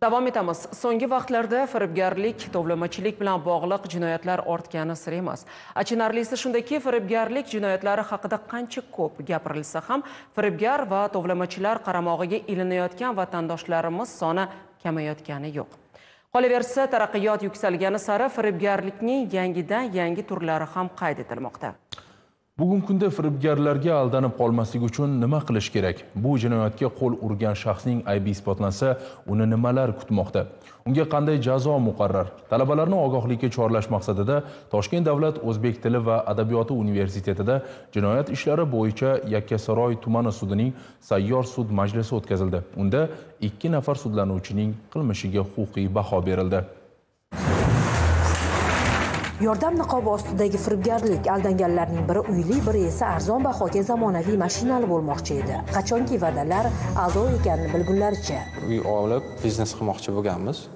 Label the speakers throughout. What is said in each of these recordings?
Speaker 1: Davom etamiz. So'nggi vaqtlarda firibgarlik, tovlamachilik bilan bog'liq jinoyatlar ortgani sir emas. Achinarlisi shundaki, firibgarlik jinoyatlari haqida qancha ko'p gapirilsa ham, firibgar va tovlamachilar qaramog'iga ilinayotgan vatandoshlarimiz soni kamayotgani yo'q. Qolaversa, taraqqiyot yuksalgani sari firibgarlikning yangidan-yangi turlari ham qayd etilmoqda.
Speaker 2: Bugungi kunda firibgarlarga aldanib qolmaslik uchun nima qilish kerak? Bu jinoyatga qo'l urgan shaxsning aybi isbotlansa, uni nimalar kutmoqda? Unga qanday jazo muqarrar? Talabalarni ogohlikka chorlash maqsadida Toshkent davlat o'zbek tili va adabiyoti universitetida jinoyat ishlari bo'yicha Yakkasaroy tumani sudining sayyor sud majlisi o'tkazildi. Unda 2 nafar sudlanuvchining qilmishiga huquqiy baho berildi.
Speaker 3: Yordam niqobi ostidagi firibgarlik: aldanganlarning biri uyli, biri esa arzon bahoga zamonaviy mashinali bo'lmoqchi edi. Qachonki va'dalar aldov ekanini bilgunlaricha.
Speaker 4: Uy olib biznes qilmoqchi bo'lganmiz.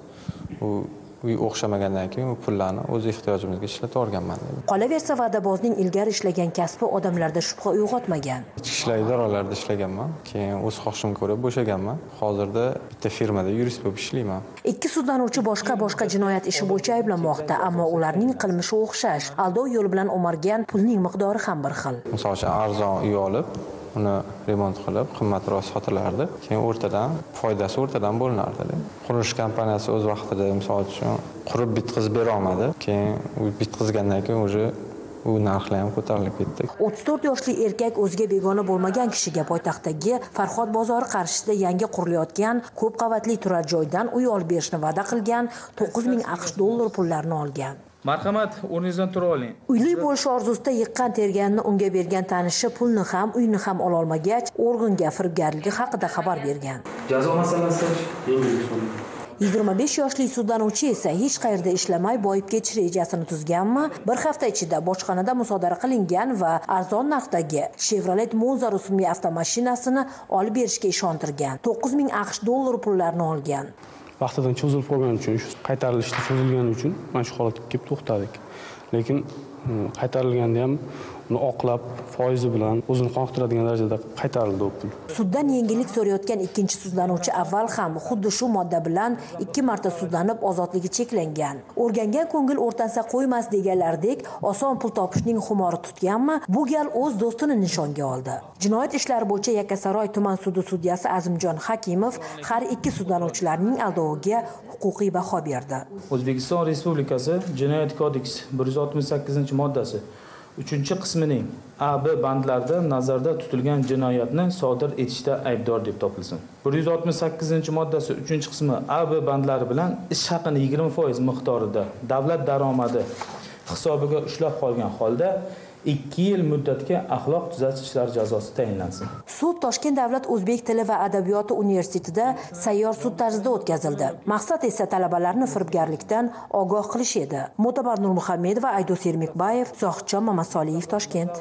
Speaker 4: Uy o'xshamagandan keyin u pullarni o'z ehtiyojimizga ishlatib olganman.
Speaker 3: Qolaversa, va'dabozning ilgari ishlagan kasbi odamlarda shubha uyg'otmagan.
Speaker 4: Ichki ishlar idoralarida ishlaganman, keyin o'z xohishimga ko'ra bo'shaganman. Hozirda bitta firmada yurist bo'lib ishlayman. 2
Speaker 3: sudlanuvchi boshqa jinoyat ishi bo'yicha ayblanmoqda, ammo ularning qilmishi o'xshash. Aldov yo'li bilan o'margan pulning miqdori ham bir xil.
Speaker 4: Misol uchun arzon uy olib, uni remont qilib, qimmatroq sotilardi. Keyin foydasi o'rtadan bo'linardi. Qurilish kompaniyasi o'z vaqtida misol uchun qurib bitkazib bera olmadi. Keyin u bitkazgandan keyin u narxlar ham ko'tarilib ketdi.
Speaker 3: 34 yoshli erkak o'ziga begona bo'lmagan kishiga poytaxtdagi Farhod bozori qarshisida yangi qurilayotgan ko'p qavatli turar joydan uy olib berishni va'da qilgan 9000 AQSh dollari pullarni olgan.
Speaker 5: Marhamat, o'rningizdan tura oling.
Speaker 3: Uyli bo'lish orzusida yiqqan terganini unga bergan tanishi pulni ham, uyni ham ola olmagach, organga firibgarligi haqida xabar bergan.
Speaker 5: Jazo masalasi yengillik.
Speaker 3: 25 yoshli sudlanuvchi esa hech qayerda ishlamay boyib ketish rejasini tuzganmi? Bir hafta ichida bojxonada musodara qilingan va arzon narxdagi Chevrolet Monza rusumli avtomashinasini olib berishga ishontirgan. 9000 AQSh dollari pullarni olgan.
Speaker 6: Vaqtidan cho'zilib qolgani uchun, shu qaytarilishda cho'zilgani uchun mana shu holatga kelib to'xtadik. Lekin qaytarilganda ham uni oqlab, foizi bilan o'zini qoniqtiradigan darajada qaytarildi u pul.
Speaker 3: Suddan yengillik so'rayotgan ikkinchi sudlanuvchi avval ham xuddi shu modda bilan 2 marta sudlanib, ozodligi cheklangan. O'rgangan ko'ngil o'rtansa qo'ymas deganlardek, oson pul topishning xumori tutganmi? Bu gal o'z do'stini nishonga oldi. Jinoyat ishlari bo'yicha Yakkasaroy tuman sudi sudyasi Azimjon Hakimov har 2 sudlanuvchilarning aldoviga huquqiy baho berdi.
Speaker 5: O'zbekiston Respublikasi Jinoyat kodeksi 168-moddasi 3-qismining A, B bandlarida nazarda tutilgan jinoyatni sodir etishda aybdor deb topilsin. 168-moddasi 3-qismi A, B bandlari bilan ish haqini 20% miqdorida davlat daromadi hisobiga ushlab qolgan holda 2 yil muddatga axloq tuzatishlar jazosi tayinlansin.
Speaker 3: Sud Toshkent davlat o'zbek tili va adabiyoti universitetida sayyor sud tarzida o'tkazildi. Maqsad esa talabalarni firibgarlikdan ogoh qilish edi. Mo'tabar Nurmuhammedova, Aydos Ermekbayev, Zohidjon Mamasoliyev, Toshkent.